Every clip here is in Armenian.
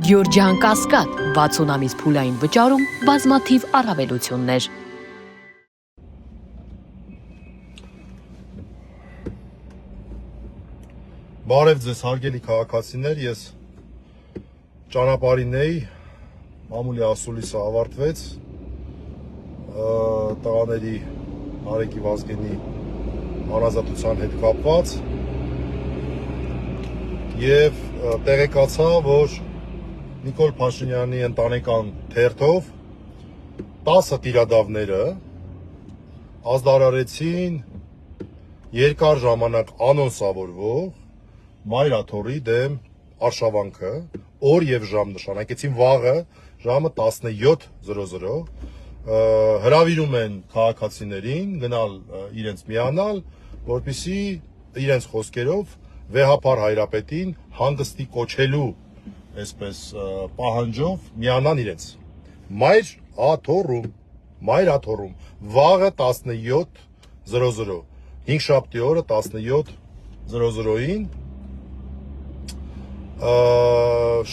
Գյորջյան Կասկադ 60 ամիս փուլային վճարում բազմաթիվ առավելություններ։ Բարև ձեզ հարգելի քաղաքացիներ, ես ճանապարհին էի, մամուլի ասուլիսը ավարտվեց, տղաների Արեգի Վազգենի հանրազատության հետ կապված եւ տեղեկացա, որ Նիկոլ Փաշինյանի ընտանեկան թերթով 10 տիրադավները ազդարարեցին երկար ժամանակ անոնսավորվող մայրաթորի դեմ արշավանքը, օր եւ ժամ նշանակեցին վաղը ժամը 17:00 հրավիրում են քաղաքացիներին գնալ իրենց միանալ, որպեսզի իրենց խոսքերով վեհապար հայրապետին հանգստի կոչելու այսպես պահանջով միանան իրենց մայրաթորում վաղը 17:00 հինգշաբթի օրը 17:00-ին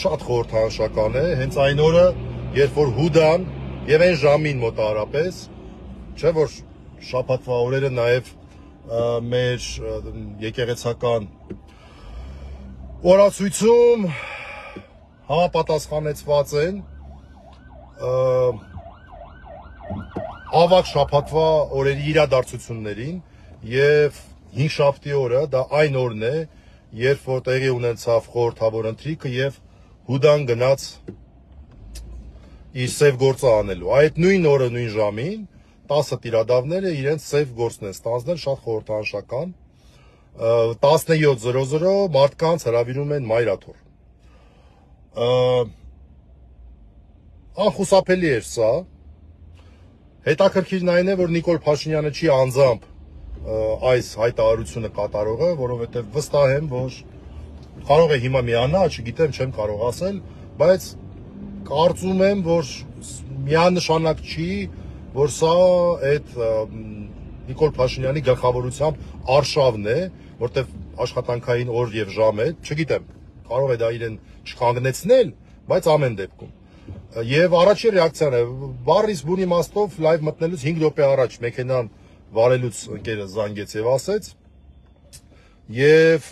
շատ խորհրդանշական է հենց այն օրը, երբ որ Հուդան եւ այն ժամին մոտարապես, չէ՞ որ շաբաթվա օրերը նաեւ մեր եկեղեցական օրացույցում համապատասխանեցված են ավագ շաբաթվա օրերի իրադարձություններին եւ հինգշաբթի օրը դա այն օրն է, երբ որ տեղի ունեցավ խորհրդավոր ընթրիքը եւ Հուդան գնաց իր սև գործը անելու։ Այդ նույն օրը, նույն ժամին 10 տիրադավները իրենց սև գործն են ստանձնել, շատ խորհրդանշական։ 17:00 մարդկանց հրավիրում են մայրաթոր։ Անխուսափելի էր սա։ Հետաքրքիրն այն է, որ Նիկոլ Փաշինյանը չի անձամբ այս հայտարարությունը կատարողը, որովհետև վստահ եմ, որ կարող է հիմա միանա, չգիտեմ, չեմ կարող ասել, բայց կարծում եմ, որ միանշանակ չի, որ սա այդ Նիկոլ Փաշինյանի գլխավորությամբ արշավն է, որտեղ աշխատանքային օր եւ ժամ է, չգիտեմ, կարող է դա իրեն չկանգնեցնել, բայց ամեն դեպքում։ Եվ առաջին ռեակցիան է, բառից բուն իմաստով լայվ մտնելուց 5 րոպե առաջ մեքենան վարելուց ընկերը զանգեց եւ ասեց, եւ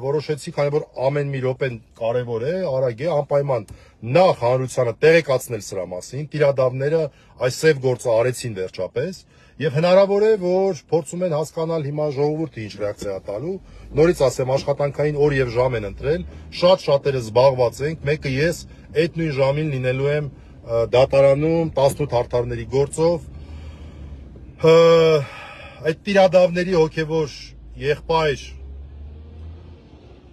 որոշեցի, քանի որ ամեն մի րոպեն կարեւոր է, արագ է, անպայման նախ հանրությանը տեղեկացնել սրա մասին, տիրադավները այս սև գործը արեցին վերջապես, եւ հնարավոր է, որ փորձում են հասկանալ հիմա ժողովուրդը ինչ ռեակցիա տալու, նորից ասեմ, աշխատանքային օր եւ ժամ են ընտրել, շատերը զբաղված ենք, մեկը ես այդ նույն ժամին լինելու եմ դատարանում 18 հարթարների գործով, այդ տիրադավների հոգեվոր եղբայր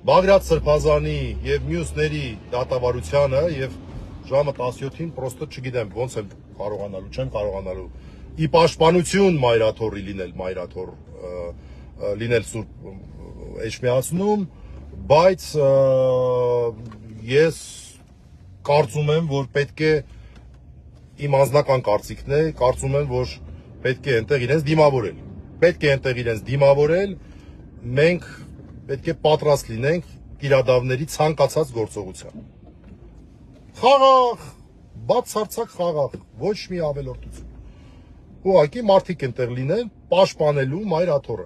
Բագրատ Սրբազանի եւ մյուսների դատավարությանը եւ ժամը 17-ին պրոստը չգիտեմ ոնց եմ կարողանալու, չեմ կարողանալու ի պաշտպանություն մայրաթորի լինել Սուրբ Էջմիածնում, բայց ես կարծում եմ, որ պետք է իմ անձնական կարծիքն է, կարծում եմ, որ պետք է այնտեղ իրենց դիմավորել, մենք պետք է պատրաստ լինենք տիրադավների ցանկացած գործողության։ Խաղաղ, բացարձակ խաղաղ, ոչ մի ավելորդություն։ Ուղղակի մարդիկ այնտեղ լինեն, պաշտպանելու մայրաթորը։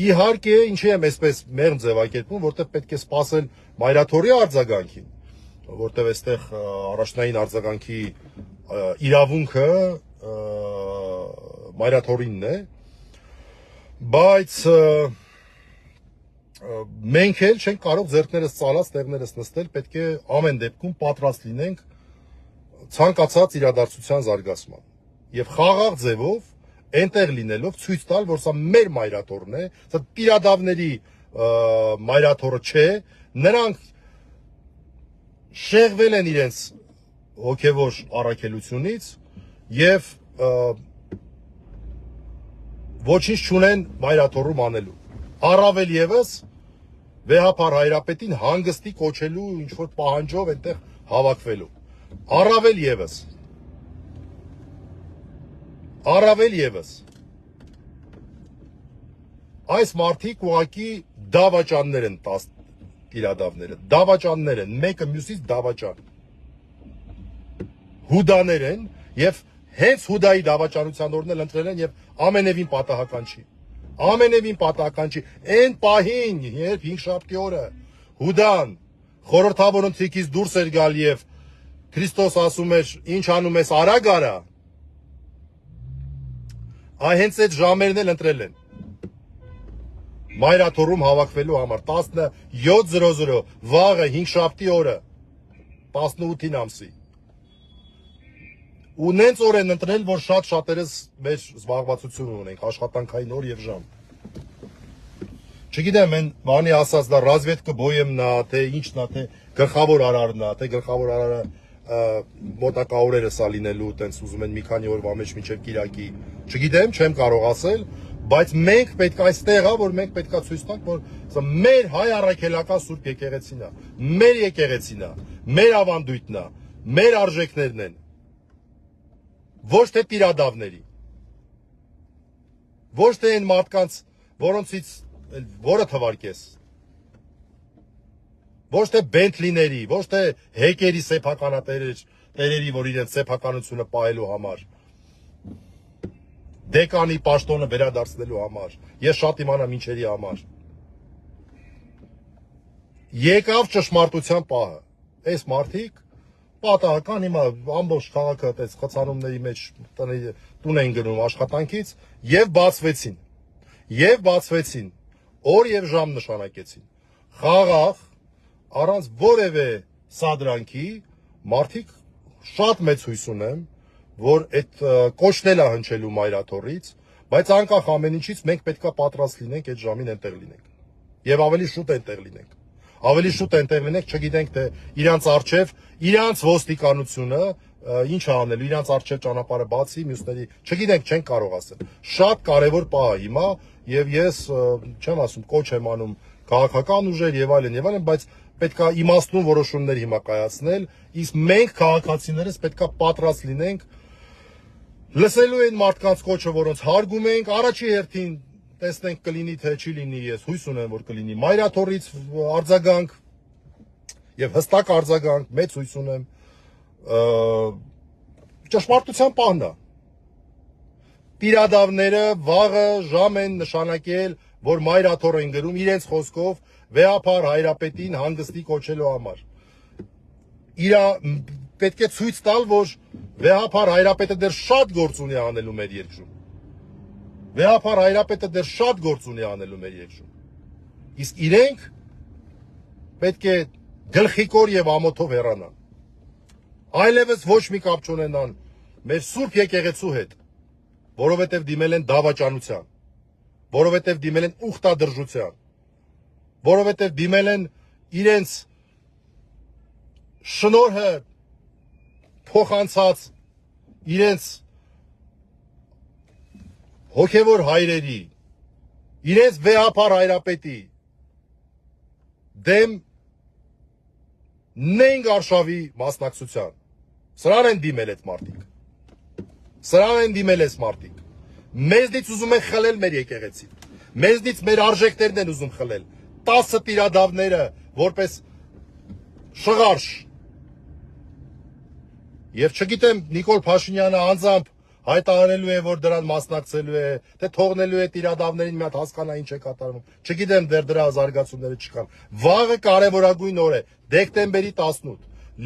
Իհարկե, ինչի եմ այսպես մեղմ ձևակերպում, որտեղ պետք է սպասել մայրաթորի արձագանքին, որտեղ այստեղ առաջնային արձագանքի իրավունքը մայրաթորինն է, բայց մենք էլ չենք կարող ձեռքներս ծալած տեղներս նստել, պետք է ամեն դեպքում պատրաստ լինենք ցանկացած իրադարձության զարգացման եւ խաղաղ ձևով այնտեղ լինելով ցույց տալ, որ սա մեր մայրաթորն է, սա տիրադավների մայրաթորը չէ, նրանք շեղվել են իրենց հոգեվոր առաքելությունից եւ ոչինչ չունեն մայրաթորում անելու։ Առավել եւս վեհապար հայրապետին հանգստի կոչելու ինչ որ պահանջով այնտեղ հավաքվելու։ Առավել եւս այս մարդիկ ուղղակի դավաճաններ են իրադավները, դավաճաններ են, մեկը մյուսից դավաճան։ Հուդաներ են եւ հենց հուդայի դավաճանության օրն էլ ընտրել են եւ ամենևին պատահական չի։ Ամենևին պատահական չի։ Այն պահին, երբ 5 շաբթի օրը հուդան խորհրդավոր ընթրիքից դուրս էր գալ եւ Քրիստոս ասում էր, ինչ անում ես արագ արա, հենց այդ ժամերն էլ ընտրել են։ Մայրաթորում հավաքվելու համար 17:00 վաղը 5 շաբթի օրը 18-ին ամսի։ Ու նենց օր են ընտրել, որ շատ շատերս մեր զբաղվածություն ունենք, աշխատանքային օր եւ ժամ։ Չգիտեմ, են բանի ասած դա ռազվետկը բոյեմն է, թե ինչն է, թե գլխավոր արարն է, թե գլխավոր արարը մոտակա օրերս է լինելու, տենց ուզում են մի քանի օրվա մեջ մինչև Կիրակի։ Չգիտեմ, չեմ կարող ասել, բայց մենք պետք է այստեղ է, որ մենք պետք է ցույց տանք, որ սա մեր հայ առաքելական Սուրբ եկեղեցին է, մեր եկեղեցին է, մեր ավանդույթն է, մեր արժեքներն են։ Ոչ թե տիրադավների, ոչ թե այն մարդկանց, որոնցից որը թվարկես, ոչ թե Բենթլիների, ոչ թե հեկերի սեփականատերերի, որ իրենց սեփականությունը պահելու համար, դեկանի պաշտոնը վերադարձնելու համար, ես շատ իմանամ ինչերի համար։ Եկավ ճշմարտության պահը, այս մարդիկ պատահական հիմա ամբողջ քաղաքը այդպես խցանումների մեջ տուն էին գնում աշխատանքից եւ բացվեցին, օր եւ ժամ նշանակեցին, խաղաղ, առանց որևէ սադրանքի, մարդիկ շատ մեծ հույս ունեմ, որ այդ կոչնել է հնչելու մայրաթորից, բայց անկախ ամեն ինչից մենք պետքա պատրաստ լինենք այդ ժամին այնտեղ լինենք եւ ավելի շուտ այնտեղ լինենք, չգիտենք թե իրանց արչեւ, իրանց ոստիկանությունը ինչ է անելու, իրանց արչեւ ճանապարհը բացի, մյուսների, չգիտենք, չենք կարող ասել։ Շատ կարեւոր պահ է հիմա եւ ես չեմ ասում, կոչ եմ անում քաղաքական ուժեր եւ այլն, բայց պետքա իմաստուն որոշումներ հիմա կայացնել, իսկ մենք քաղաքացիներս պետքա պատրաստ լինենք լսելու այն մարդկանց կոչը, որոնց հարգում ենք, առաջի հերթին տեսնենք կլինի թե չի լինի, ես հույս ունեմ, որ կլինի մայրաթորից արձագանք եւ հստակ արձագանք, մեծ հույս ունեմ, ճշմարտության պահն է։ Տիրադավները վաղը ժամ են նշանակել, որ մայրաթոր են գրում իրենց խոսքով վեհափար հայրապետին հանգստի կոչելու համար։ Պետք է ցույց տալ, որ վեհափար հայրապետը դեռ շատ գործ ունի անելու մեր երկրում։ Իսկ իրենք պետք է գլխիկոր եւ ամոթով հեռանան։ Այլևս ոչ մի կապ չունենան մեր Սուրբ եկեղեցու հետ, որովհետեւ դիմել են դավաճանության, որովհետեւ դիմել են ուխտադրժության, որովհետեւ դիմել են իրենց շնորհը փոխանցած իրենց հոգևոր հայրերի, իրենց վեհափար հայրապետի դեմ նենք արշավի մասնակցության։ Սրան են դիմել այդ մարդիկ։ Մեզնից ուզում են խլել մեր եկեղեցին, մեզնից մեր արժեքներն են ուզում խլել, 10 տիրադավները որպես շղարշ։ Եվ չգիտեմ Նիկոլ Փաշինյանը անձամբ հայտարարելու է, որ դրան մասնակցելու է, թե թողնելու է տիրադավներին մի հատ հասկանա ինչ է կատարվում։ Չգիտեմ, դեռ դրա զարգացումները չկան։ Վաղը կարևորագույն օր է, դեկտեմբերի 18,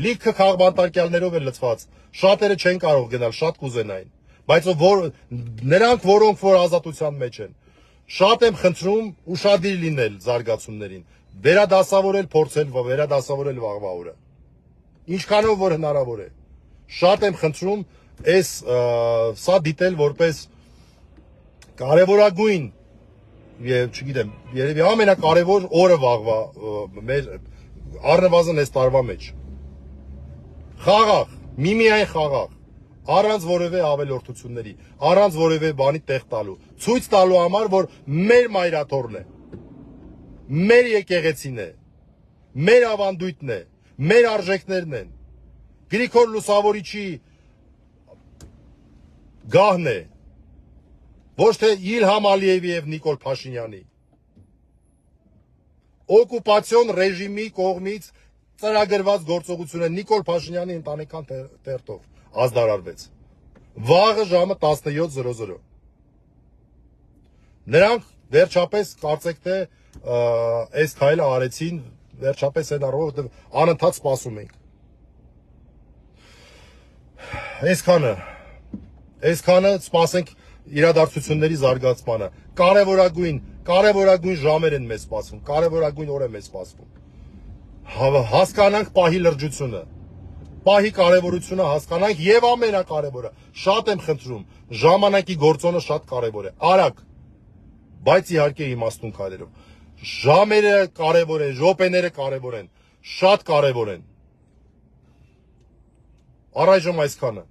լիքը քաղբանտարկյալներով է լցված, շատերը չեն կարող գնալ, շատ կուզենային, բայց նրանք, որոնք որ ազատության մեջ են, շատ եմ խնդրում ուշադիր լինել զարգացումներին, վերադասավորել վաղվա օրը, ինչքանով որ հնարավոր է, շատ եմ խնդրում սա դիտել որպես կարևորագույն եւ չգիտեմ, երևի ամենակարևոր օրը վաղվա մեր առնվազն այս տարվա մեջ։ Խաղաղ, միմիայն խաղաղ, առանց որևէ ավելորդությունների, առանց որևէ բանի տեղ տալու, ցույց տալու համար, որ մեր մայրաթորն է, մեր եկեղեցին է, մեր ավանդույթն է, մեր արժեքներն են, Գրիգոր Լուսավորիչի գահն է, ոչ թե Իլհամ Ալիևի եւ Նիկոլ Փաշինյանի։ օկուպացիոն ռեժիմի կողմից ծրագրված գործողությունը Նիկոլ Փաշինյանի ընտանեկան թերթով ազդարարվեց։ Վաղը ժամը 17:00։ Նրանք վերջապես կարծեք թե այս քայլը արեցին, վերջապես այն առով, որտեղ անընդհատ սպասում ենք։ Այսքանը սպասենք իրադարձությունների զարգացմանը։ Կարևորագույն ժամեր են մեզ սպասվում, կարևորագույն օր է մեզ սպասվում։ Հասկանանք պահի լրջությունը, պահի կարևորությունը հասկանանք եւ ամենակարևորը, շատ եմ խնդրում, ժամանակի գործոնը շատ կարևոր է, արագ, բայց իհարկե իմաստուն քայլերով։ Ժամերը կարևոր են, րոպեները կարևոր են, շատ կարևոր են։ Առայժմ այսքանը։